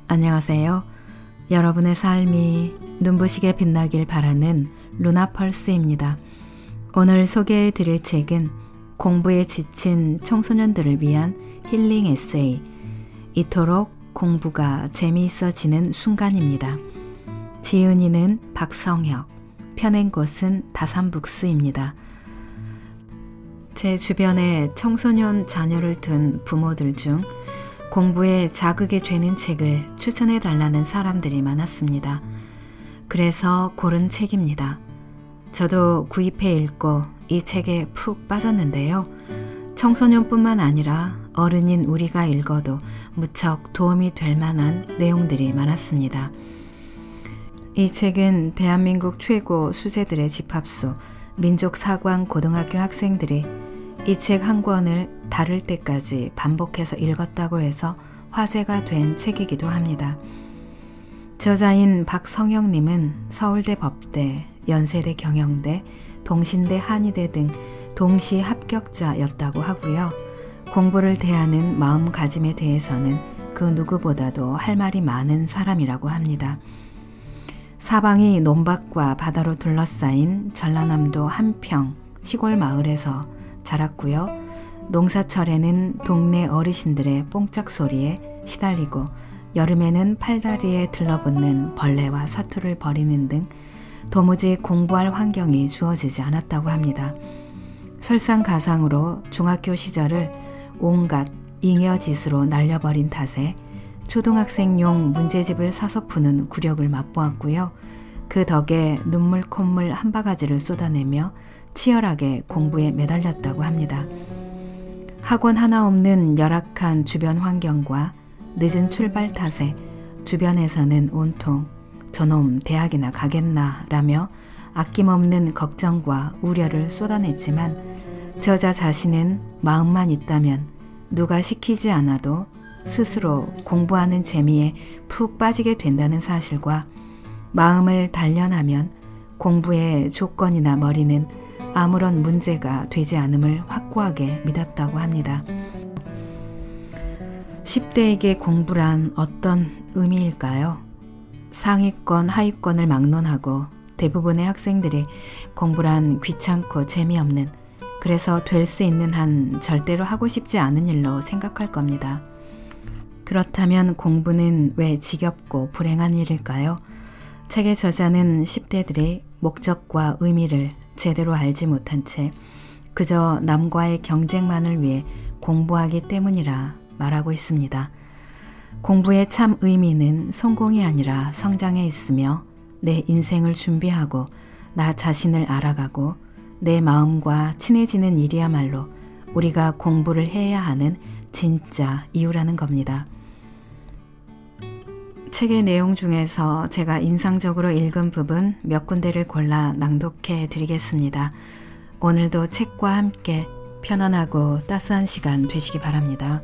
안녕하세요. 여러분의 삶이 눈부시게 빛나길 바라는 루나펄스입니다. 오늘 소개해 드릴 책은 공부에 지친 청소년들을 위한 힐링 에세이, 이토록 공부가 재미있어지는 순간입니다. 지은이는 박성혁, 펴낸 곳은 다산북스입니다. 제 주변에 청소년 자녀를 둔 부모들 중 공부에 자극이 되는 책을 추천해 달라는 사람들이 많았습니다. 그래서 고른 책입니다. 저도 구입해 읽고 이 책에 푹 빠졌는데요. 청소년뿐만 아니라 어른인 우리가 읽어도 무척 도움이 될 만한 내용들이 많았습니다. 이 책은 대한민국 최고 수재들의 집합소 민족사관 고등학교 학생들이 이 책 한 권을 다룰 때까지 반복해서 읽었다고 해서 화제가 된 책이기도 합니다. 저자인 박성혁님은 서울대 법대, 연세대 경영대, 동신대 한의대 등 동시 합격자였다고 하고요. 공부를 대하는 마음가짐에 대해서는 그 누구보다도 할 말이 많은 사람이라고 합니다. 사방이 논밭과 바다로 둘러싸인 전라남도 한평 시골 마을에서 자랐고요. 농사철에는 동네 어르신들의 뽕짝 소리에 시달리고 여름에는 팔다리에 들러붙는 벌레와 사투를 벌이는 등 도무지 공부할 환경이 주어지지 않았다고 합니다. 설상가상으로 중학교 시절을 온갖 잉여짓으로 날려버린 탓에 초등학생용 문제집을 사서 푸는 굴욕을 맛보았고요. 그 덕에 눈물 콧물 한 바가지를 쏟아내며 치열하게 공부에 매달렸다고 합니다. 학원 하나 없는 열악한 주변 환경과 늦은 출발 탓에 주변에서는 온통 저놈 대학이나 가겠나 라며 아낌없는 걱정과 우려를 쏟아냈지만 저자 자신은 마음만 있다면 누가 시키지 않아도 스스로 공부하는 재미에 푹 빠지게 된다는 사실과 마음을 단련하면 공부의 조건이나 머리는 아무런 문제가 되지 않음을 확고하게 믿었다고 합니다. 10대에게 공부란 어떤 의미일까요? 상위권, 하위권을 막론하고 대부분의 학생들이 공부란 귀찮고 재미없는, 그래서 될 수 있는 한 절대로 하고 싶지 않은 일로 생각할 겁니다. 그렇다면 공부는 왜 지겹고 불행한 일일까요? 책의 저자는 10대들이 목적과 의미를 제대로 알지 못한 채 그저 남과의 경쟁만을 위해 공부하기 때문이라 말하고 있습니다. 공부의 참 의미는 성공이 아니라 성장에 있으며 내 인생을 준비하고 나 자신을 알아가고 내 마음과 친해지는 일이야말로 우리가 공부를 해야 하는 진짜 이유라는 겁니다. 책의 내용 중에서 제가 인상적으로 읽은 부분 몇 군데를 골라 낭독해 드리겠습니다. 오늘도 책과 함께 편안하고 따스한 시간 되시기 바랍니다.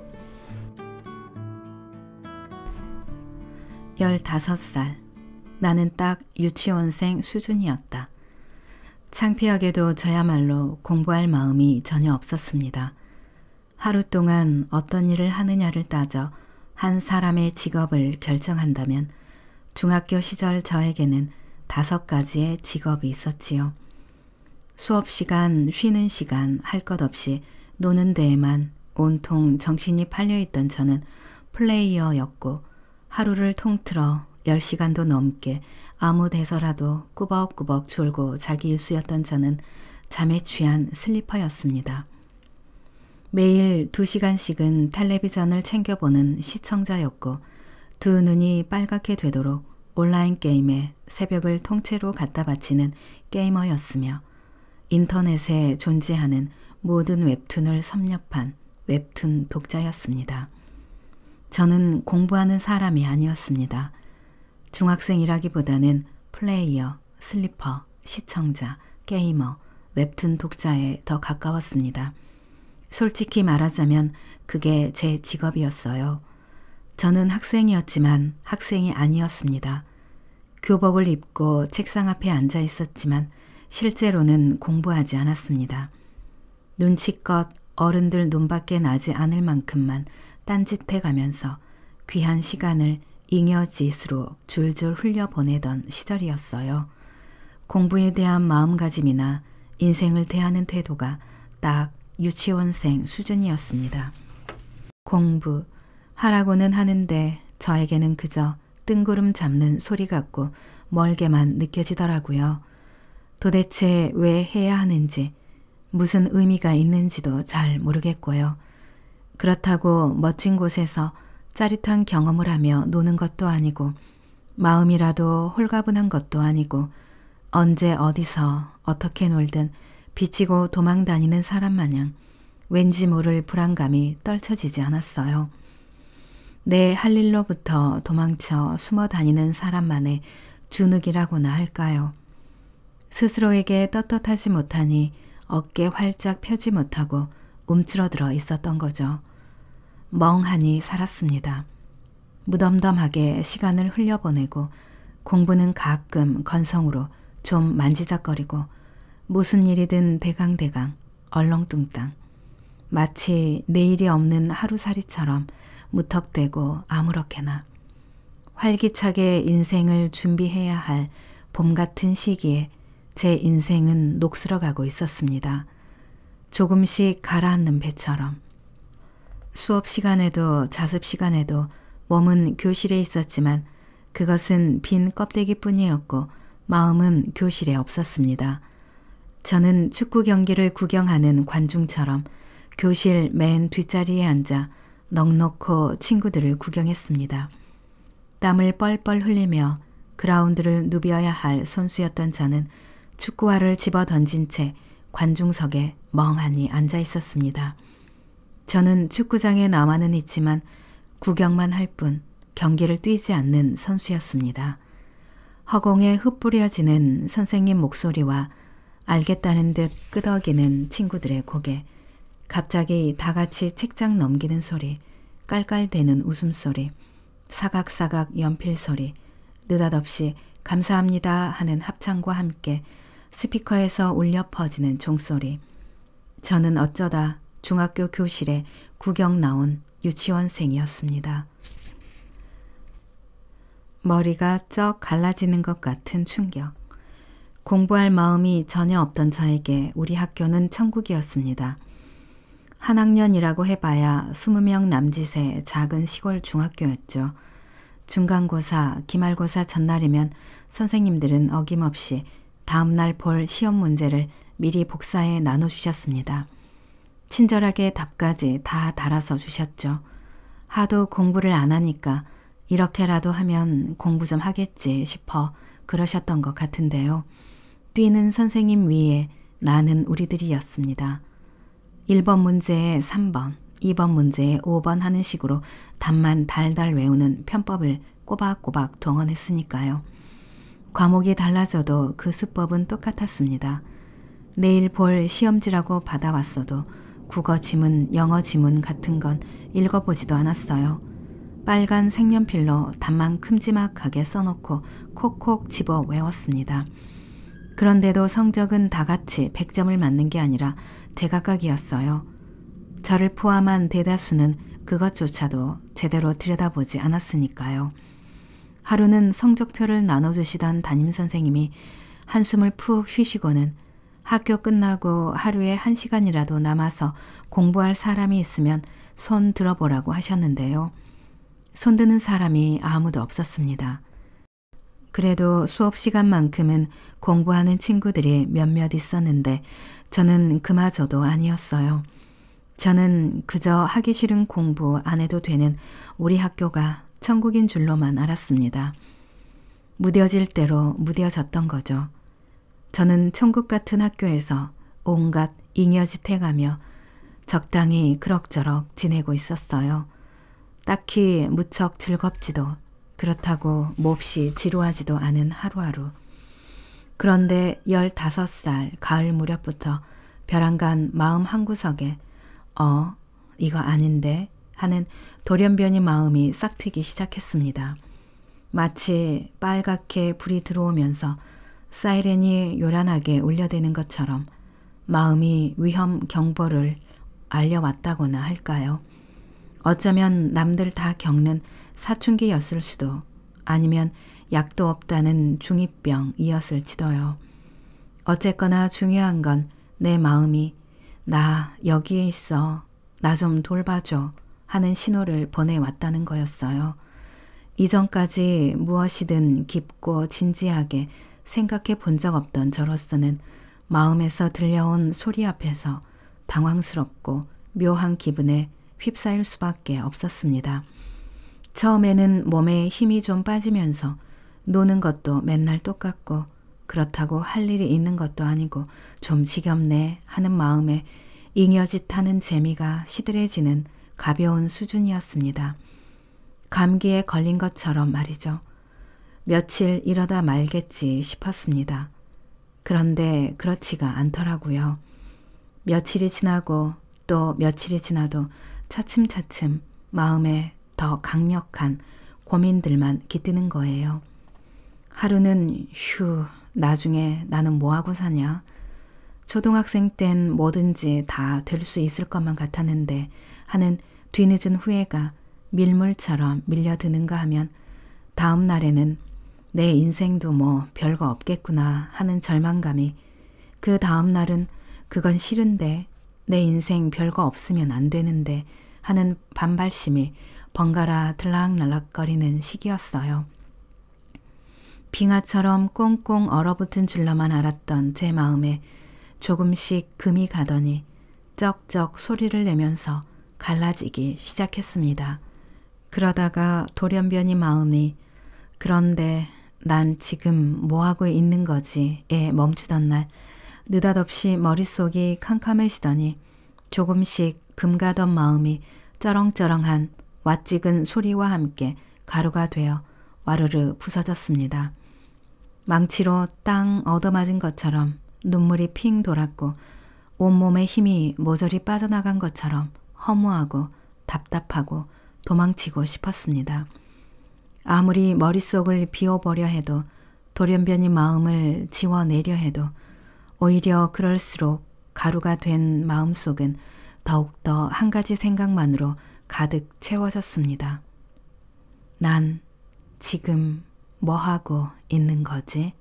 15살. 나는 딱 유치원생 수준이었다. 창피하게도 저야말로 공부할 마음이 전혀 없었습니다. 하루 동안 어떤 일을 하느냐를 따져 한 사람의 직업을 결정한다면 중학교 시절 저에게는 5가지의 직업이 있었지요. 수업 시간, 쉬는 시간 할 것 없이 노는 데에만 온통 정신이 팔려있던 저는 플레이어였고 하루를 통틀어 10시간도 넘게 아무 데서라도 꾸벅꾸벅 졸고 자기 일수였던 저는 잠에 취한 슬리퍼였습니다. 매일 2시간씩은 텔레비전을 챙겨보는 시청자였고 두 눈이 빨갛게 되도록 온라인 게임에 새벽을 통째로 갖다 바치는 게이머였으며 인터넷에 존재하는 모든 웹툰을 섭렵한 웹툰 독자였습니다. 저는 공부하는 사람이 아니었습니다. 중학생이라기보다는 플레이어, 슬리퍼, 시청자, 게이머, 웹툰 독자에 더 가까웠습니다. 솔직히 말하자면 그게 제 직업이었어요. 저는 학생이었지만 학생이 아니었습니다. 교복을 입고 책상 앞에 앉아 있었지만 실제로는 공부하지 않았습니다. 눈치껏 어른들 눈밖에 나지 않을 만큼만 딴짓해 가면서 귀한 시간을 잉여짓으로 줄줄 흘려보내던 시절이었어요. 공부에 대한 마음가짐이나 인생을 대하는 태도가 딱 유치원생 수준이었습니다. 공부 하라고는 하는데 저에게는 그저 뜬구름 잡는 소리 같고 멀게만 느껴지더라고요. 도대체 왜 해야 하는지, 무슨 의미가 있는지도 잘 모르겠고요. 그렇다고 멋진 곳에서 짜릿한 경험을 하며 노는 것도 아니고 마음이라도 홀가분한 것도 아니고 언제 어디서 어떻게 놀든 비치고 도망 다니는 사람 마냥 왠지 모를 불안감이 떨쳐지지 않았어요. 내 할 일로부터 도망쳐 숨어 다니는 사람만의 주눅이라고나 할까요. 스스로에게 떳떳하지 못하니 어깨 활짝 펴지 못하고 움츠러들어 있었던 거죠. 멍하니 살았습니다. 무덤덤하게 시간을 흘려보내고 공부는 가끔 건성으로 좀 만지작거리고 무슨 일이든 대강대강 얼렁뚱땅 마치 내일이 없는 하루살이처럼 무턱대고 아무렇게나 활기차게 인생을 준비해야 할 봄 같은 시기에 제 인생은 녹슬어가고 있었습니다. 조금씩 가라앉는 배처럼. 수업 시간에도 자습 시간에도 몸은 교실에 있었지만 그것은 빈 껍데기뿐이었고 마음은 교실에 없었습니다. 저는 축구 경기를 구경하는 관중처럼 교실 맨 뒷자리에 앉아 넋놓고 친구들을 구경했습니다. 땀을 뻘뻘 흘리며 그라운드를 누벼야 할 선수였던 저는 축구화를 집어 던진 채 관중석에 멍하니 앉아 있었습니다. 저는 축구장에 나와는 있지만 구경만 할 뿐 경기를 뛰지 않는 선수였습니다. 허공에 흩뿌려지는 선생님 목소리와 알겠다는 듯 끄덕이는 친구들의 고개, 갑자기 다 같이 책장 넘기는 소리, 깔깔대는 웃음소리, 사각사각 연필 소리, 느닷없이 감사합니다 하는 합창과 함께 스피커에서 울려 퍼지는 종소리. 저는 어쩌다 중학교 교실에 구경 나온 유치원생이었습니다. 머리가 쩍 갈라지는 것 같은 충격. 공부할 마음이 전혀 없던 저에게 우리 학교는 천국이었습니다. 한 학년이라고 해봐야 20명 남짓의 작은 시골 중학교였죠. 중간고사, 기말고사 전날이면 선생님들은 어김없이 다음날 볼 시험 문제를 미리 복사해 나눠주셨습니다. 친절하게 답까지 다 달아서 주셨죠. 하도 공부를 안 하니까 이렇게라도 하면 공부 좀 하겠지 싶어 그러셨던 것 같은데요. 뛰는 선생님 위에 나는 우리들이었습니다. 1번 문제에 3번, 2번 문제에 5번 하는 식으로 답만 달달 외우는 편법을 꼬박꼬박 동원했으니까요. 과목이 달라져도 그 수법은 똑같았습니다. 내일 볼 시험지라고 받아왔어도 국어 지문, 영어 지문 같은 건 읽어보지도 않았어요. 빨간 색연필로 답만 큼지막하게 써놓고 콕콕 집어 외웠습니다. 그런데도 성적은 다 같이 100점을 맞는 게 아니라 제각각이었어요. 저를 포함한 대다수는 그것조차도 제대로 들여다보지 않았으니까요. 하루는 성적표를 나눠주시던 담임선생님이 한숨을 푹 쉬시고는 학교 끝나고 하루에 1시간이라도 남아서 공부할 사람이 있으면 손 들어보라고 하셨는데요. 손드는 사람이 아무도 없었습니다. 그래도 수업 시간만큼은 공부하는 친구들이 몇몇 있었는데 저는 그마저도 아니었어요. 저는 그저 하기 싫은 공부 안 해도 되는 우리 학교가 천국인 줄로만 알았습니다. 무뎌질 대로 무뎌졌던 거죠. 저는 천국 같은 학교에서 온갖 잉여짓 해가며 적당히 그럭저럭 지내고 있었어요. 딱히 무척 즐겁지도 그렇다고 몹시 지루하지도 않은 하루하루. 그런데 15살 가을 무렵부터 벼랑간 마음 한구석에 이거 아닌데 하는 돌연변이 마음이 싹트기 시작했습니다. 마치 빨갛게 불이 들어오면서 사이렌이 요란하게 울려대는 것처럼 마음이 위험 경보를 알려왔다고나 할까요? 어쩌면 남들 다 겪는 사춘기였을 수도, 아니면 약도 없다는 중2병이었을지도요. 어쨌거나 중요한 건 내 마음이 나 여기에 있어, 나 좀 돌봐줘 하는 신호를 보내왔다는 거였어요. 이전까지 무엇이든 깊고 진지하게 생각해 본 적 없던 저로서는 마음에서 들려온 소리 앞에서 당황스럽고 묘한 기분에 휩싸일 수밖에 없었습니다. 처음에는 몸에 힘이 좀 빠지면서 노는 것도 맨날 똑같고 그렇다고 할 일이 있는 것도 아니고 좀 지겹네 하는 마음에 잉여짓하는 재미가 시들해지는 가벼운 수준이었습니다. 감기에 걸린 것처럼 말이죠. 며칠 이러다 말겠지 싶었습니다. 그런데 그렇지가 않더라고요. 며칠이 지나고 또 며칠이 지나도 차츰차츰 마음에 더 강력한 고민들만 깃드는 거예요. 하루는 휴, 나중에 나는 뭐하고 사냐? 초등학생 땐 뭐든지 다 될 수 있을 것만 같았는데 하는 뒤늦은 후회가 밀물처럼 밀려드는가 하면 다음 날에는 내 인생도 뭐 별거 없겠구나 하는 절망감이, 그 다음 날은 그건 싫은데 내 인생 별거 없으면 안 되는데 하는 반발심이 번갈아 들락날락거리는 시기였어요. 빙하처럼 꽁꽁 얼어붙은 줄로만 알았던 제 마음에 조금씩 금이 가더니 쩍쩍 소리를 내면서 갈라지기 시작했습니다. 그러다가 돌연변이 마음이 그런데 난 지금 뭐하고 있는 거지에 멈추던 날 느닷없이 머릿속이 캄캄해지더니 조금씩 금가던 마음이 쩌렁쩌렁한 왓찍은 소리와 함께 가루가 되어 와르르 부서졌습니다. 망치로 땅 얻어맞은 것처럼 눈물이 핑 돌았고 온몸에 힘이 모조리 빠져나간 것처럼 허무하고 답답하고 도망치고 싶었습니다. 아무리 머릿속을 비워보려 해도 돌연변이 마음을 지워내려 해도 오히려 그럴수록 가루가 된 마음속은 더욱더 한 가지 생각만으로 가득 채워졌습니다. 난 지금 뭐하고 있는 거지?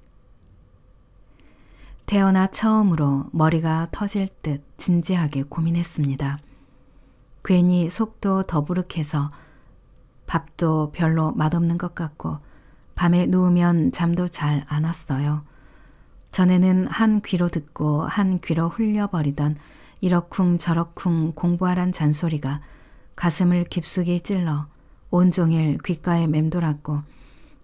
태어나 처음으로 머리가 터질 듯 진지하게 고민했습니다. 괜히 속도 더부룩해서 밥도 별로 맛없는 것 같고 밤에 누우면 잠도 잘 안 왔어요. 전에는 한 귀로 듣고 한 귀로 흘려버리던 이러쿵 저러쿵 공부하란 잔소리가 가슴을 깊숙이 찔러 온종일 귓가에 맴돌았고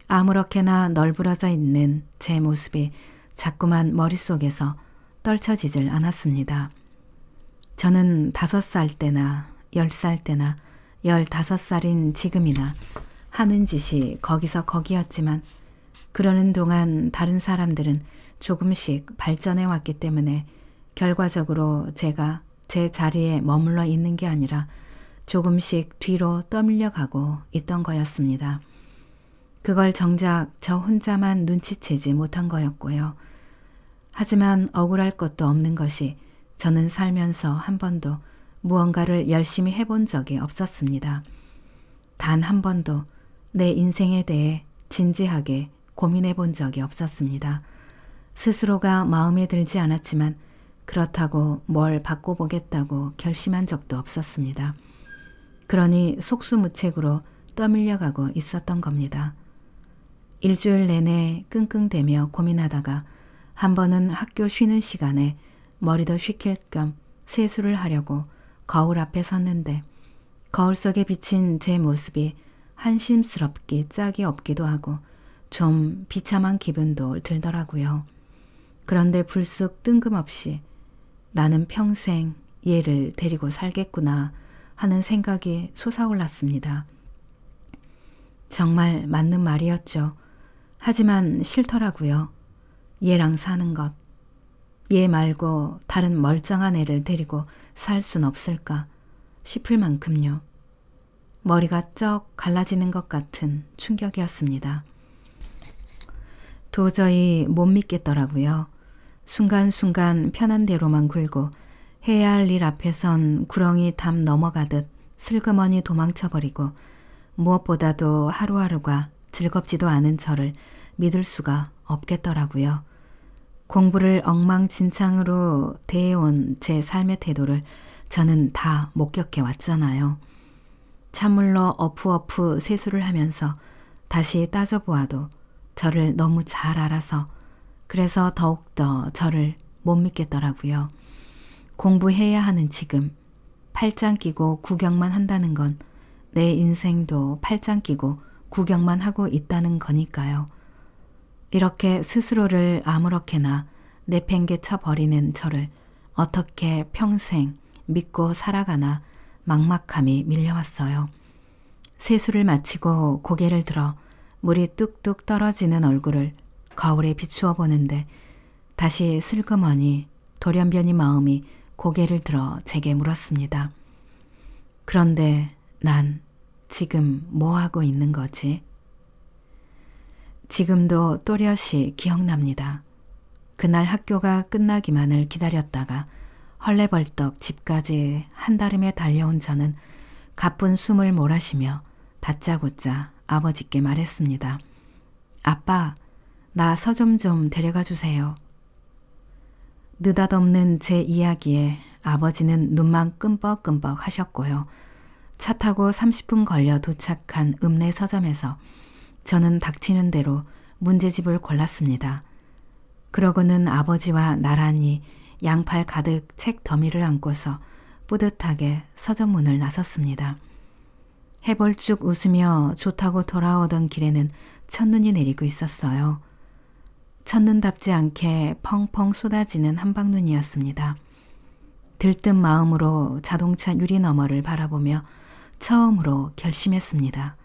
아무렇게나 널브러져 있는 제 모습이 자꾸만 머릿속에서 떨쳐지질 않았습니다. 저는 5살 때나 10살 때나 15살인 지금이나 하는 짓이 거기서 거기였지만 그러는 동안 다른 사람들은 조금씩 발전해 왔기 때문에 결과적으로 제가 제 자리에 머물러 있는 게 아니라 조금씩 뒤로 떠밀려 가고 있던 거였습니다. 그걸 정작 저 혼자만 눈치채지 못한 거였고요. 하지만 억울할 것도 없는 것이 저는 살면서 한 번도 무언가를 열심히 해본 적이 없었습니다. 단 한 번도 내 인생에 대해 진지하게 고민해 본 적이 없었습니다. 스스로가 마음에 들지 않았지만 그렇다고 뭘 바꿔보겠다고 결심한 적도 없었습니다. 그러니 속수무책으로 떠밀려가고 있었던 겁니다. 일주일 내내 끙끙대며 고민하다가 한 번은 학교 쉬는 시간에 머리도 식힐 겸 세수를 하려고 거울 앞에 섰는데 거울 속에 비친 제 모습이 한심스럽기 짝이 없기도 하고 좀 비참한 기분도 들더라고요. 그런데 불쑥 뜬금없이 나는 평생 얘를 데리고 살겠구나 하는 생각이 솟아올랐습니다. 정말 맞는 말이었죠. 하지만 싫더라고요. 얘랑 사는 것. 얘 말고 다른 멀쩡한 애를 데리고 살 순 없을까 싶을 만큼요. 머리가 쩍 갈라지는 것 같은 충격이었습니다. 도저히 못 믿겠더라고요. 순간순간 편한 대로만 굴고 해야 할 일 앞에선 구렁이 담 넘어가듯 슬그머니 도망쳐버리고 무엇보다도 하루하루가 즐겁지도 않은 저를 믿을 수가 없겠더라고요. 공부를 엉망진창으로 대해온 제 삶의 태도를 저는 다 목격해 왔잖아요. 찬물로 어프어프 세수를 하면서 다시 따져보아도 저를 너무 잘 알아서 그래서 더욱더 저를 못 믿겠더라고요. 공부해야 하는 지금 팔짱 끼고 구경만 한다는 건 내 인생도 팔짱 끼고 구경만 하고 있다는 거니까요. 이렇게 스스로를 아무렇게나 내팽개쳐 버리는 저를 어떻게 평생 믿고 살아가나 막막함이 밀려왔어요. 세수를 마치고 고개를 들어 물이 뚝뚝 떨어지는 얼굴을 거울에 비추어 보는데 다시 슬그머니 돌연변이 마음이 고개를 들어 제게 물었습니다. 그런데 난 지금 뭐 하고 있는 거지? 지금도 또렷이 기억납니다. 그날 학교가 끝나기만을 기다렸다가 헐레벌떡 집까지 한달음에 달려온 저는 가쁜 숨을 몰아쉬며 다짜고짜 아버지께 말했습니다. 아빠, 나 서점 좀 데려가 주세요. 느닷없는 제 이야기에 아버지는 눈만 끔뻑끔뻑 하셨고요. 차 타고 30분 걸려 도착한 읍내 서점에서 저는 닥치는 대로 문제집을 골랐습니다. 그러고는 아버지와 나란히 양팔 가득 책 더미를 안고서 뿌듯하게 서점 문을 나섰습니다. 해벌쭉 웃으며 좋다고 돌아오던 길에는 첫눈이 내리고 있었어요. 첫눈답지 않게 펑펑 쏟아지는 한방눈이었습니다. 들뜬 마음으로 자동차 유리 너머를 바라보며 처음으로 결심했습니다.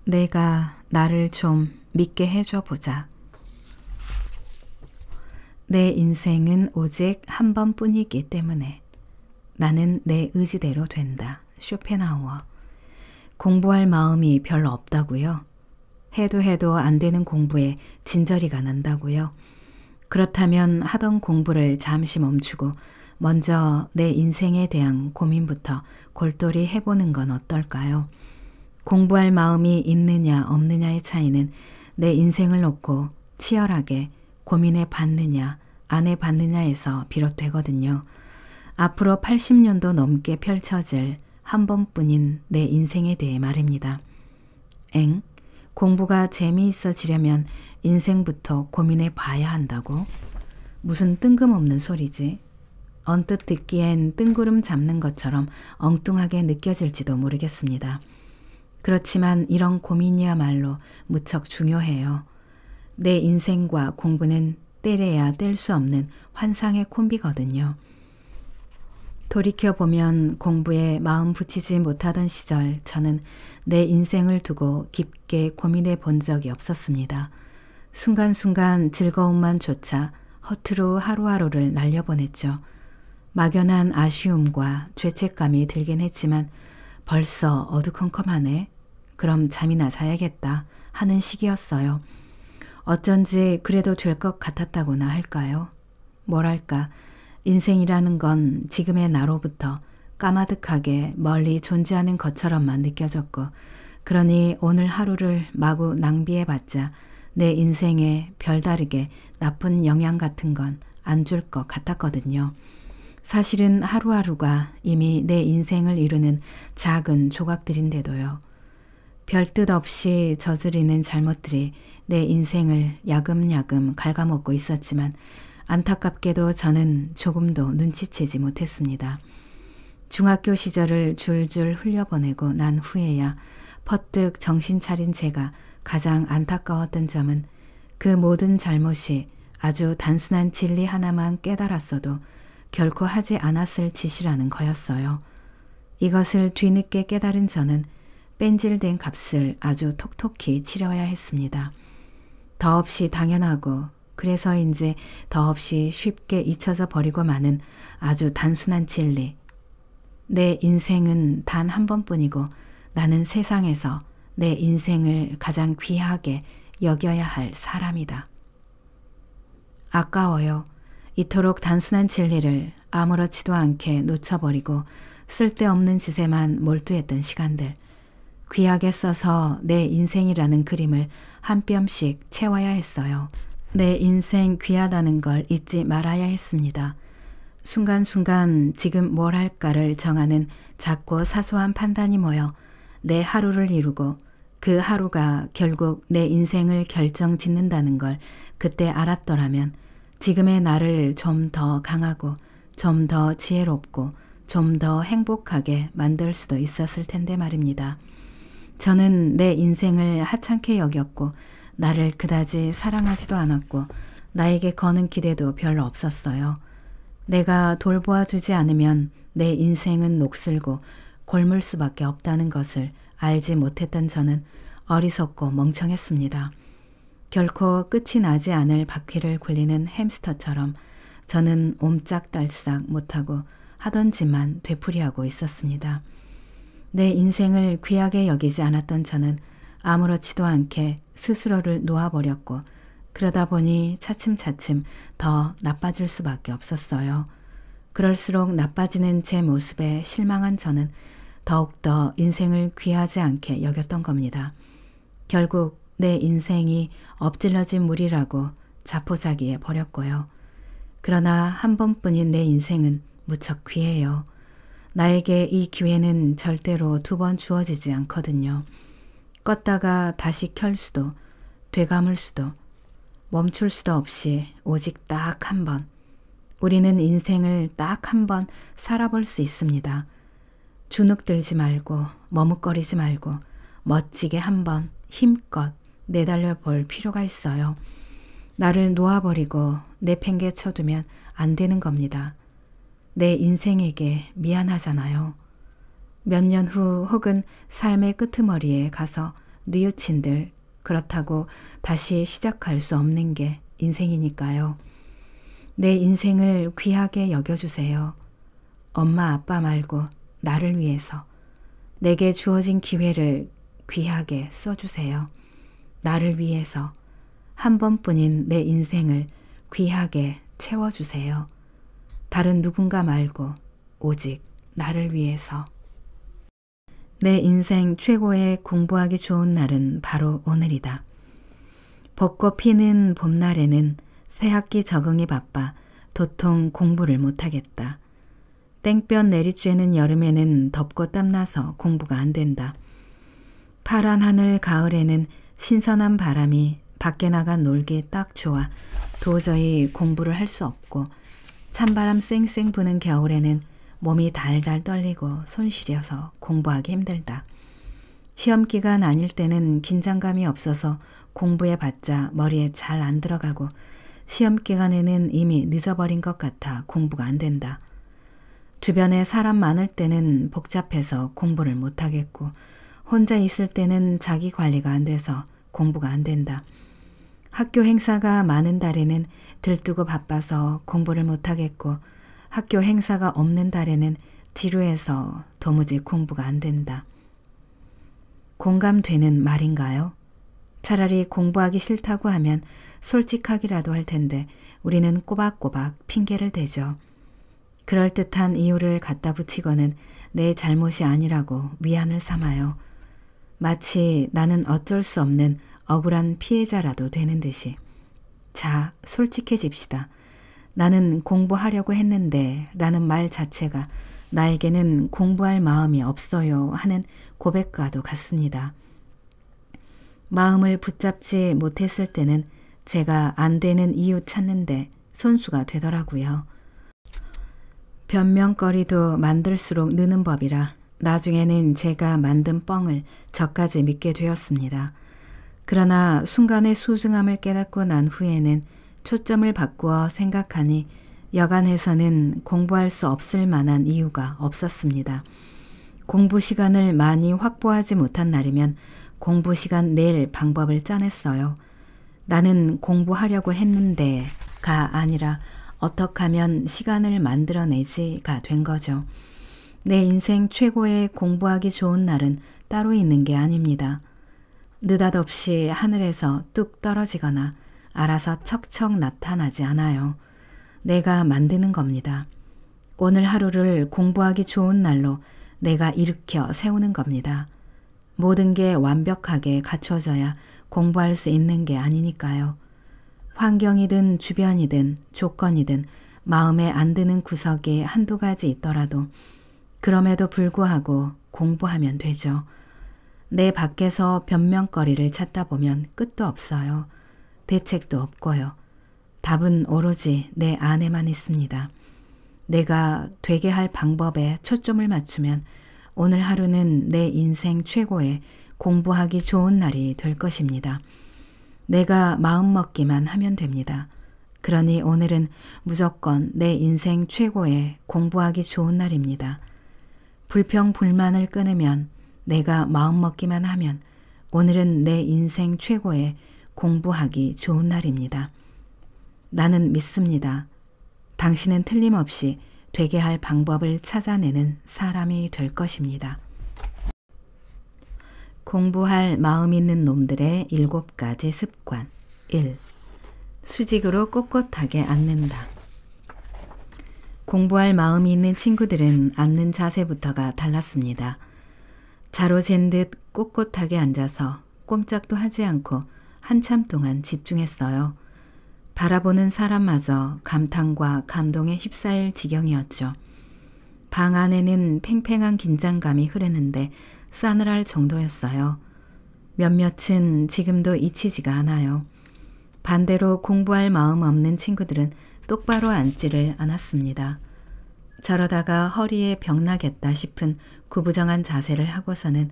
내가 나를 좀 믿게 해줘 보자. 내 인생은 오직 한 번뿐이기 때문에 나는 내 의지대로 된다. 쇼펜하우어. 공부할 마음이 별로 없다고요? 해도 안 되는 공부에 진저리가 난다고요? 그렇다면 하던 공부를 잠시 멈추고 먼저 내 인생에 대한 고민부터 골똘히 해보는 건 어떨까요? 공부할 마음이 있느냐 없느냐의 차이는 내 인생을 놓고 치열하게 고민해 봤느냐 안 해봤느냐에서 비롯되거든요. 앞으로 80년도 넘게 펼쳐질 한 번뿐인 내 인생에 대해 말입니다. 공부가 재미있어지려면 인생부터 고민해 봐야 한다고? 무슨 뜬금없는 소리지? 언뜻 듣기엔 뜬구름 잡는 것처럼 엉뚱하게 느껴질지도 모르겠습니다. 그렇지만 이런 고민이야말로 무척 중요해요. 내 인생과 공부는 떼래야 뗄 수 없는 환상의 콤비거든요. 돌이켜보면 공부에 마음 붙이지 못하던 시절 저는 내 인생을 두고 깊게 고민해 본 적이 없었습니다. 순간순간 즐거움만 조차 허투루 하루하루를 날려보냈죠. 막연한 아쉬움과 죄책감이 들긴 했지만 벌써 어두컴컴하네. 그럼 잠이나 자야겠다 하는 시기였어요. 어쩐지 그래도 될 것 같았다고나 할까요? 뭐랄까, 인생이라는 건 지금의 나로부터 까마득하게 멀리 존재하는 것처럼만 느껴졌고, 그러니 오늘 하루를 마구 낭비해봤자 내 인생에 별다르게 나쁜 영향 같은 건 안 줄 것 같았거든요. 사실은 하루하루가 이미 내 인생을 이루는 작은 조각들인데도요. 별 뜻 없이 저지르는 잘못들이 내 인생을 야금야금 갉아먹고 있었지만 안타깝게도 저는 조금도 눈치채지 못했습니다. 중학교 시절을 줄줄 흘려보내고 난 후에야 퍼뜩 정신 차린 제가 가장 안타까웠던 점은 그 모든 잘못이 아주 단순한 진리 하나만 깨달았어도 결코 하지 않았을 짓이라는 거였어요. 이것을 뒤늦게 깨달은 저는 뺀질된 값을 아주 톡톡히 치러야 했습니다. 더없이 당연하고 그래서인지 더없이 쉽게 잊혀져 버리고 마는 아주 단순한 진리. 내 인생은 단 한 번뿐이고 나는 세상에서 내 인생을 가장 귀하게 여겨야 할 사람이다. 아까워요. 이토록 단순한 진리를 아무렇지도 않게 놓쳐버리고 쓸데없는 짓에만 몰두했던 시간들. 귀하게 써서 내 인생이라는 그림을 한 뼘씩 채워야 했어요. 내 인생 귀하다는 걸 잊지 말아야 했습니다. 순간순간 지금 뭘 할까를 정하는 작고 사소한 판단이 모여 내 하루를 이루고 그 하루가 결국 내 인생을 결정짓는다는 걸 그때 알았더라면 지금의 나를 좀 더 강하고 좀 더 지혜롭고 좀 더 행복하게 만들 수도 있었을 텐데 말입니다. 저는 내 인생을 하찮게 여겼고 나를 그다지 사랑하지도 않았고 나에게 거는 기대도 별로 없었어요. 내가 돌보아주지 않으면 내 인생은 녹슬고 곪을 수밖에 없다는 것을 알지 못했던 저는 어리석고 멍청했습니다. 결코 끝이 나지 않을 바퀴를 굴리는 햄스터처럼 저는 옴짝달싹 못하고 하던 짓만 되풀이하고 있었습니다. 내 인생을 귀하게 여기지 않았던 저는 아무렇지도 않게 스스로를 놓아버렸고 그러다 보니 차츰차츰 더 나빠질 수밖에 없었어요. 그럴수록 나빠지는 제 모습에 실망한 저는 더욱더 인생을 귀하지 않게 여겼던 겁니다. 결국 내 인생이 엎질러진 물이라고 자포자기해 버렸고요. 그러나 한 번뿐인 내 인생은 무척 귀해요. 나에게 이 기회는 절대로 두 번 주어지지 않거든요. 껐다가 다시 켤 수도, 되감을 수도, 멈출 수도 없이 오직 딱 한 번. 우리는 인생을 딱 한 번 살아볼 수 있습니다. 주눅들지 말고 머뭇거리지 말고 멋지게 한번 힘껏 내달려 볼 필요가 있어요. 나를 놓아버리고 내팽개쳐두면 안 되는 겁니다. 내 인생에게 미안하잖아요. 몇 년 후 혹은 삶의 끄트머리에 가서 뉘우친들 그렇다고 다시 시작할 수 없는 게 인생이니까요. 내 인생을 귀하게 여겨주세요. 엄마 아빠 말고 나를 위해서 내게 주어진 기회를 귀하게 써주세요. 나를 위해서 한 번뿐인 내 인생을 귀하게 채워주세요. 다른 누군가 말고 오직 나를 위해서. 내 인생 최고의 공부하기 좋은 날은 바로 오늘이다. 벚꽃 피는 봄날에는 새학기 적응이 바빠 도통 공부를 못하겠다. 땡볕 내리쬐는 여름에는 덥고 땀나서 공부가 안 된다. 파란 하늘 가을에는 신선한 바람이 밖에 나가 놀기 딱 좋아 도저히 공부를 할 수 없고 찬바람 쌩쌩 부는 겨울에는 몸이 달달 떨리고 손 시려서 공부하기 힘들다. 시험 기간 아닐 때는 긴장감이 없어서 공부해 봤자 머리에 잘 안 들어가고 시험 기간에는 이미 늦어버린 것 같아 공부가 안 된다. 주변에 사람 많을 때는 복잡해서 공부를 못하겠고 혼자 있을 때는 자기 관리가 안 돼서 공부가 안 된다. 학교 행사가 많은 달에는 들뜨고 바빠서 공부를 못하겠고 학교 행사가 없는 달에는 지루해서 도무지 공부가 안 된다. 공감되는 말인가요? 차라리 공부하기 싫다고 하면 솔직하기라도 할 텐데 우리는 꼬박꼬박 핑계를 대죠. 그럴듯한 이유를 갖다 붙이고는 내 잘못이 아니라고 위안을 삼아요. 마치 나는 어쩔 수 없는 억울한 피해자라도 되는 듯이. 자, 솔직해집시다. 나는 공부하려고 했는데 라는 말 자체가 나에게는 공부할 마음이 없어요 하는 고백과도 같습니다. 마음을 붙잡지 못했을 때는 제가 안 되는 이유 찾는데 손수가 되더라고요. 변명거리도 만들수록 느는 법이라 나중에는 제가 만든 뻥을 저까지 믿게 되었습니다. 그러나 순간의 소중함을 깨닫고 난 후에는 초점을 바꾸어 생각하니 여간해서는 공부할 수 없을 만한 이유가 없었습니다. 공부 시간을 많이 확보하지 못한 날이면 공부 시간 낼 방법을 짜냈어요. 나는 공부하려고 했는데가 아니라 어떻게 하면 시간을 만들어내지가 된 거죠. 내 인생 최고의 공부하기 좋은 날은 따로 있는 게 아닙니다. 느닷없이 하늘에서 뚝 떨어지거나 알아서 척척 나타나지 않아요. 내가 만드는 겁니다. 오늘 하루를 공부하기 좋은 날로 내가 일으켜 세우는 겁니다. 모든 게 완벽하게 갖춰져야 공부할 수 있는 게 아니니까요. 환경이든 주변이든 조건이든 마음에 안 드는 구석이 한두 가지 있더라도 그럼에도 불구하고 공부하면 되죠. 내 밖에서 변명거리를 찾다 보면 끝도 없어요. 대책도 없고요. 답은 오로지 내 안에만 있습니다. 내가 되게 할 방법에 초점을 맞추면 오늘 하루는 내 인생 최고의 공부하기 좋은 날이 될 것입니다. 내가 마음먹기만 하면 됩니다. 그러니 오늘은 무조건 내 인생 최고의 공부하기 좋은 날입니다. 불평불만을 끊으면 내가 마음먹기만 하면 오늘은 내 인생 최고의 공부하기 좋은 날입니다. 나는 믿습니다. 당신은 틀림없이 되게 할 방법을 찾아내는 사람이 될 것입니다. 공부할 마음 있는 놈들의 7가지 습관. 1. 수직으로 꼿꼿하게 앉는다. 공부할 마음이 있는 친구들은 앉는 자세부터가 달랐습니다. 자로 잰 듯 꼿꼿하게 앉아서 꼼짝도 하지 않고 한참 동안 집중했어요. 바라보는 사람마저 감탄과 감동에 휩싸일 지경이었죠. 방 안에는 팽팽한 긴장감이 흐르는데 싸늘할 정도였어요. 몇몇은 지금도 잊히지가 않아요. 반대로 공부할 마음 없는 친구들은 똑바로 앉지를 않았습니다. 저러다가 허리에 병 나겠다 싶은 구부정한 자세를 하고서는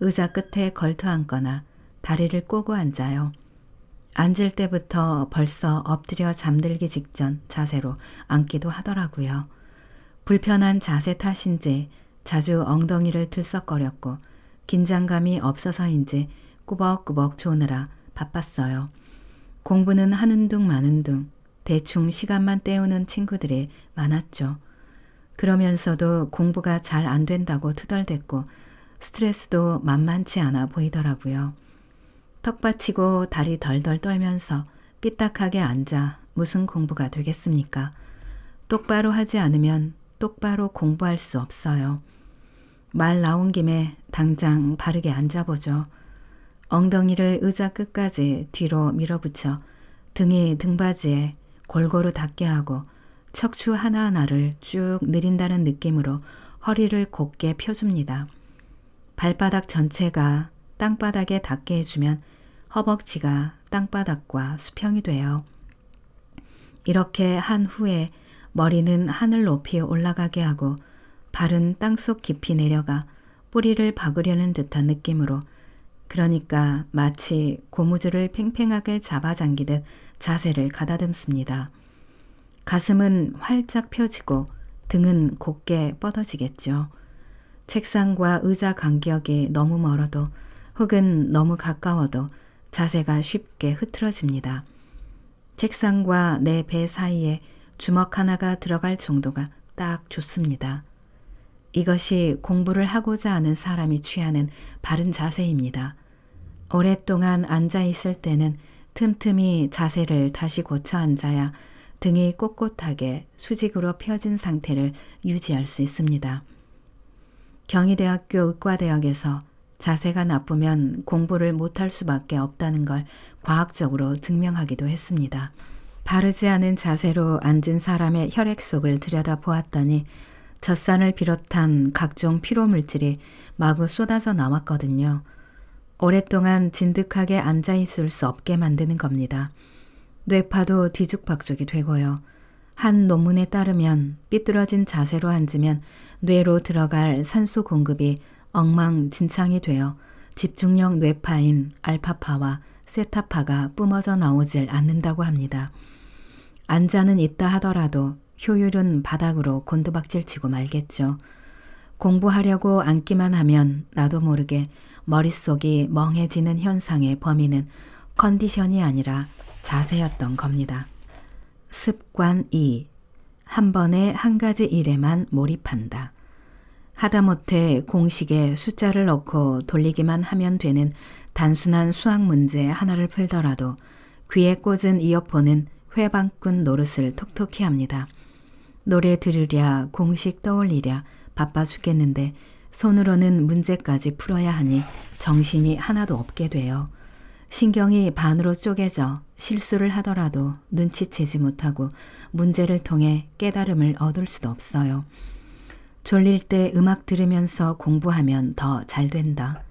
의자 끝에 걸터 앉거나 다리를 꼬고 앉아요. 앉을 때부터 벌써 엎드려 잠들기 직전 자세로 앉기도 하더라고요. 불편한 자세 탓인지 자주 엉덩이를 들썩거렸고 긴장감이 없어서인지 꾸벅꾸벅 조느라 바빴어요. 공부는 하는 둥 마는 둥 대충 시간만 때우는 친구들이 많았죠. 그러면서도 공부가 잘 안 된다고 투덜댔고 스트레스도 만만치 않아 보이더라고요. 턱받치고 다리 덜덜 떨면서 삐딱하게 앉아 무슨 공부가 되겠습니까? 똑바로 하지 않으면 똑바로 공부할 수 없어요. 말 나온 김에 당장 바르게 앉아보죠. 엉덩이를 의자 끝까지 뒤로 밀어붙여 등이 등받이에 골고루 닿게 하고 척추 하나하나를 쭉 늘린다는 느낌으로 허리를 곧게 펴줍니다. 발바닥 전체가 땅바닥에 닿게 해주면 허벅지가 땅바닥과 수평이 돼요. 이렇게 한 후에 머리는 하늘 높이 올라가게 하고 발은 땅속 깊이 내려가 뿌리를 박으려는 듯한 느낌으로, 그러니까 마치 고무줄을 팽팽하게 잡아당기듯 자세를 가다듬습니다. 가슴은 활짝 펴지고 등은 곧게 뻗어지겠죠. 책상과 의자 간격이 너무 멀어도 혹은 너무 가까워도 자세가 쉽게 흐트러집니다. 책상과 내 배 사이에 주먹 하나가 들어갈 정도가 딱 좋습니다. 이것이 공부를 하고자 하는 사람이 취하는 바른 자세입니다. 오랫동안 앉아 있을 때는 틈틈이 자세를 다시 고쳐 앉아야 등이 꼿꼿하게 수직으로 펴진 상태를 유지할 수 있습니다. 경희대학교 의과대학에서 자세가 나쁘면 공부를 못할 수밖에 없다는 걸 과학적으로 증명하기도 했습니다. 바르지 않은 자세로 앉은 사람의 혈액속을 들여다보았더니 젖산을 비롯한 각종 피로물질이 마구 쏟아져 나왔거든요. 오랫동안 진득하게 앉아있을 수 없게 만드는 겁니다. 뇌파도 뒤죽박죽이 되고요. 한 논문에 따르면 삐뚤어진 자세로 앉으면 뇌로 들어갈 산소 공급이 엉망진창이 되어 집중력 뇌파인 알파파와 세타파가 뿜어져 나오질 않는다고 합니다. 앉아는 있다 하더라도 효율은 바닥으로 곤두박질치고 말겠죠. 공부하려고 앉기만 하면 나도 모르게 머릿속이 멍해지는 현상의 범위는 컨디션이 아니라 자세였던 겁니다. 습관 2. 한 번에 한 가지 일에만 몰입한다. 하다못해 공식에 숫자를 넣고 돌리기만 하면 되는 단순한 수학 문제 하나를 풀더라도 귀에 꽂은 이어폰은 회방꾼 노릇을 톡톡히 합니다. 노래 들으랴 공식 떠올리랴 바빠 죽겠는데 손으로는 문제까지 풀어야 하니 정신이 하나도 없게 돼요. 신경이 반으로 쪼개져 실수를 하더라도 눈치채지 못하고 문제를 통해 깨달음을 얻을 수도 없어요. 졸릴 때 음악 들으면서 공부하면 더 잘 된다.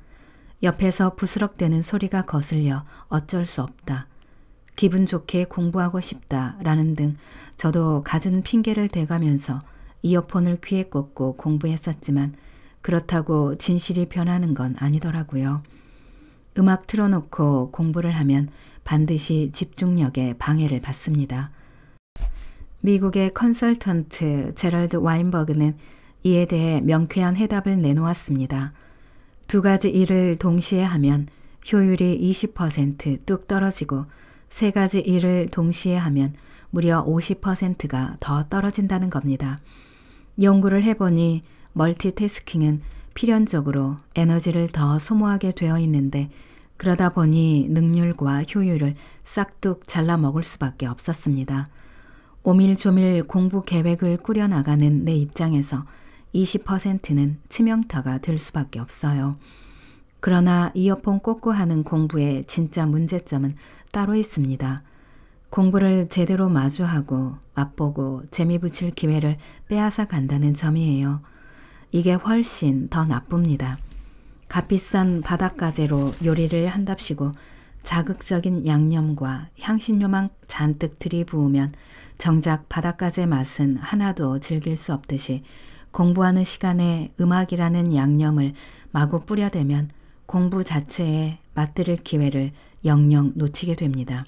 옆에서 부스럭대는 소리가 거슬려 어쩔 수 없다. 기분 좋게 공부하고 싶다라는 등 저도 갖은 핑계를 대가면서 이어폰을 귀에 꽂고 공부했었지만 그렇다고 진실이 변하는 건 아니더라고요. 음악 틀어놓고 공부를 하면 반드시 집중력에 방해를 받습니다. 미국의 컨설턴트 제럴드 와인버그는 이에 대해 명쾌한 해답을 내놓았습니다. 두 가지 일을 동시에 하면 효율이 20%뚝 떨어지고 세 가지 일을 동시에 하면 무려 50%가 더 떨어진다는 겁니다. 연구를 해보니 멀티태스킹은 필연적으로 에너지를 더 소모하게 되어 있는데 그러다 보니 능률과 효율을 싹둑 잘라 먹을 수밖에 없었습니다. 오밀조밀 공부 계획을 꾸려나가는 내 입장에서 20%는 치명타가 될 수밖에 없어요. 그러나 이어폰 꽂고 하는 공부의 진짜 문제점은 따로 있습니다. 공부를 제대로 마주하고 맛보고 재미 붙일 기회를 빼앗아 간다는 점이에요. 이게 훨씬 더 나쁩니다. 값비싼 바닷가재로 요리를 한답시고 자극적인 양념과 향신료만 잔뜩 들이부으면 정작 바닷가재 맛은 하나도 즐길 수 없듯이 공부하는 시간에 음악이라는 양념을 마구 뿌려대면 공부 자체에 맛들을 기회를 영영 놓치게 됩니다.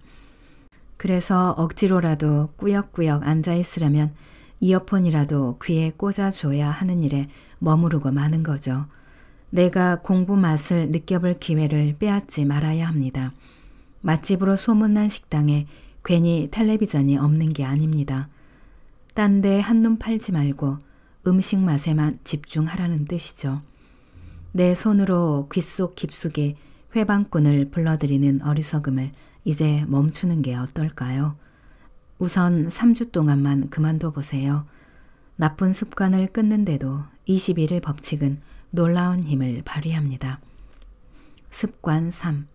그래서 억지로라도 꾸역꾸역 앉아있으려면 이어폰이라도 귀에 꽂아줘야 하는 일에 머무르고 마는 거죠. 내가 공부 맛을 느껴볼 기회를 빼앗지 말아야 합니다. 맛집으로 소문난 식당에 괜히 텔레비전이 없는 게 아닙니다. 딴 데 한눈 팔지 말고 음식 맛에만 집중하라는 뜻이죠. 내 손으로 귓속 깊숙이 회방꾼을 불러들이는 어리석음을 이제 멈추는 게 어떨까요? 우선 3주 동안만 그만둬 보세요. 나쁜 습관을 끊는데도 21일 법칙은 놀라운 힘을 발휘합니다. 습관 3.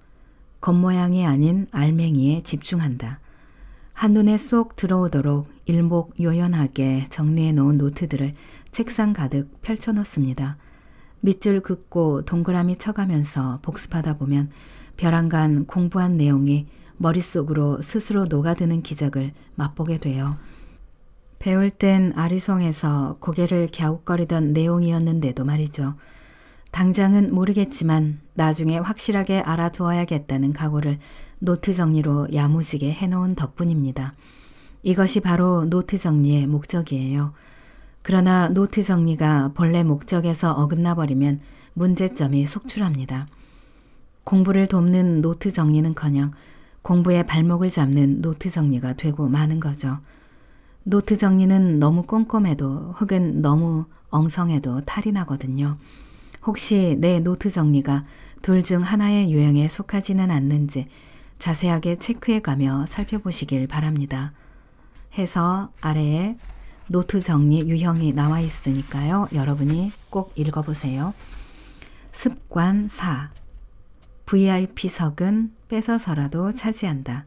겉모양이 아닌 알맹이에 집중한다. 한눈에 쏙 들어오도록 일목요연하게 정리해 놓은 노트들을 책상 가득 펼쳐놓습니다. 밑줄 긋고 동그라미 쳐가면서 복습하다 보면 벼랑간 공부한 내용이 머릿속으로 스스로 녹아드는 기적을 맛보게 돼요. 배울 땐 아리송해서 고개를 갸웃거리던 내용이었는데도 말이죠. 당장은 모르겠지만 나중에 확실하게 알아두어야겠다는 각오를 노트 정리로 야무지게 해놓은 덕분입니다. 이것이 바로 노트 정리의 목적이에요. 그러나 노트 정리가 본래 목적에서 어긋나 버리면 문제점이 속출합니다. 공부를 돕는 노트 정리는커녕 공부의 발목을 잡는 노트 정리가 되고 마는 거죠. 노트 정리는 너무 꼼꼼해도 혹은 너무 엉성해도 탈이 나거든요. 혹시 내 노트 정리가 둘 중 하나의 유형에 속하지는 않는지 자세하게 체크해가며 살펴보시길 바랍니다. 해서 아래에 노트 정리 유형이 나와 있으니까요. 여러분이 꼭 읽어보세요. 습관 4. VIP석은 뺏어서라도 차지한다.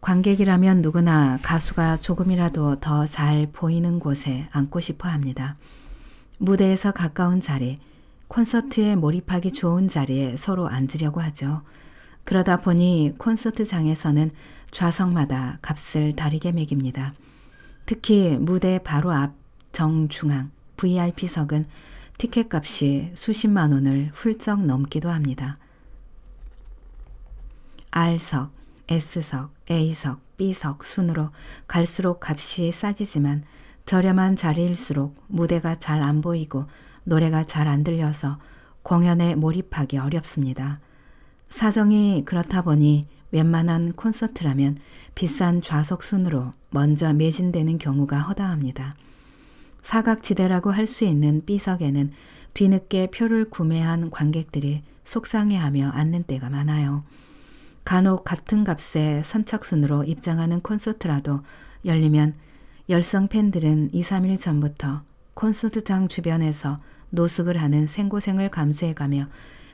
관객이라면 누구나 가수가 조금이라도 더 잘 보이는 곳에 앉고 싶어 합니다. 무대에서 가까운 자리, 콘서트에 몰입하기 좋은 자리에 서로 앉으려고 하죠. 그러다 보니 콘서트장에서는 좌석마다 값을 다르게 매깁니다. 특히 무대 바로 앞 정중앙 VIP석은 티켓값이 수십만 원을 훌쩍 넘기도 합니다. R석, S석, A석, B석 순으로 갈수록 값이 싸지지만 저렴한 자리일수록 무대가 잘 안 보이고 노래가 잘 안 들려서 공연에 몰입하기 어렵습니다. 사정이 그렇다 보니 웬만한 콘서트라면 비싼 좌석 순으로 먼저 매진되는 경우가 허다합니다. 사각지대라고 할 수 있는 B석에는 뒤늦게 표를 구매한 관객들이 속상해하며 앉는 때가 많아요. 간혹 같은 값에 선착순으로 입장하는 콘서트라도 열리면 열성 팬들은 2, 3일 전부터 콘서트장 주변에서 노숙을 하는 생고생을 감수해가며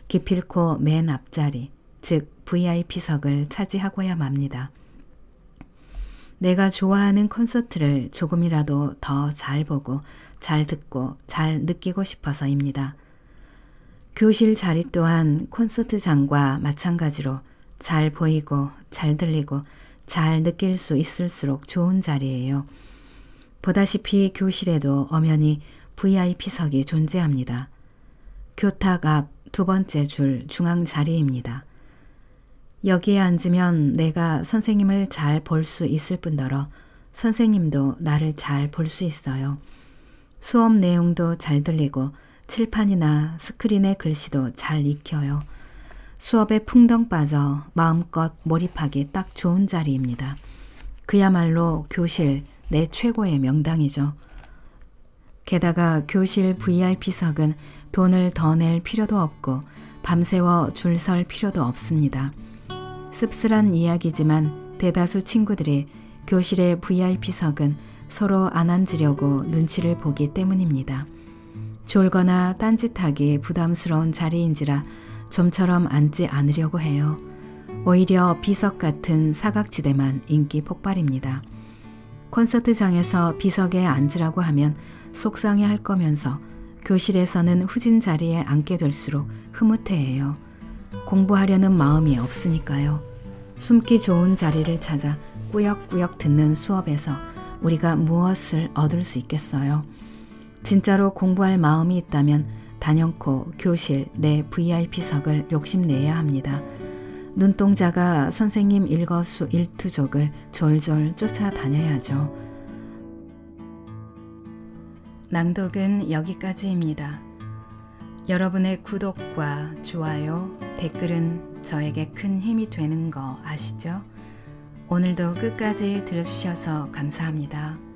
기필코 맨 앞자리, 즉 VIP석을 차지하고야 맙니다. 내가 좋아하는 콘서트를 조금이라도 더 잘 보고 잘 듣고 잘 느끼고 싶어서입니다. 교실 자리 또한 콘서트장과 마찬가지로 잘 보이고 잘 들리고 잘 느낄 수 있을수록 좋은 자리예요. 보다시피 교실에도 엄연히 VIP석이 존재합니다. 교탁 앞 두 번째 줄 중앙 자리입니다. 여기에 앉으면 내가 선생님을 잘 볼 수 있을 뿐더러 선생님도 나를 잘 볼 수 있어요. 수업 내용도 잘 들리고 칠판이나 스크린의 글씨도 잘 익혀요. 수업에 풍덩 빠져 마음껏 몰입하기 딱 좋은 자리입니다. 그야말로 교실 내 최고의 명당이죠. 게다가 교실 VIP석은 돈을 더 낼 필요도 없고 밤새워 줄 설 필요도 없습니다. 씁쓸한 이야기지만 대다수 친구들이 교실의 VIP석은 서로 안 앉으려고 눈치를 보기 때문입니다. 졸거나 딴짓하기 부담스러운 자리인지라 좀처럼 앉지 않으려고 해요. 오히려 B석 같은 사각지대만 인기 폭발입니다. 콘서트장에서 B석에 앉으라고 하면 속상해 할 거면서 교실에서는 후진 자리에 앉게 될수록 흐뭇해해요. 공부하려는 마음이 없으니까요. 숨기 좋은 자리를 찾아 꾸역꾸역 듣는 수업에서 우리가 무엇을 얻을 수 있겠어요? 진짜로 공부할 마음이 있다면 단연코 교실 내 VIP석을 욕심내야 합니다. 눈동자가 선생님 일거수일투족을 졸졸 쫓아다녀야죠. 낭독은 여기까지입니다. 여러분의 구독과 좋아요, 댓글은 저에게 큰 힘이 되는 거 아시죠? 오늘도 끝까지 들어주셔서 감사합니다.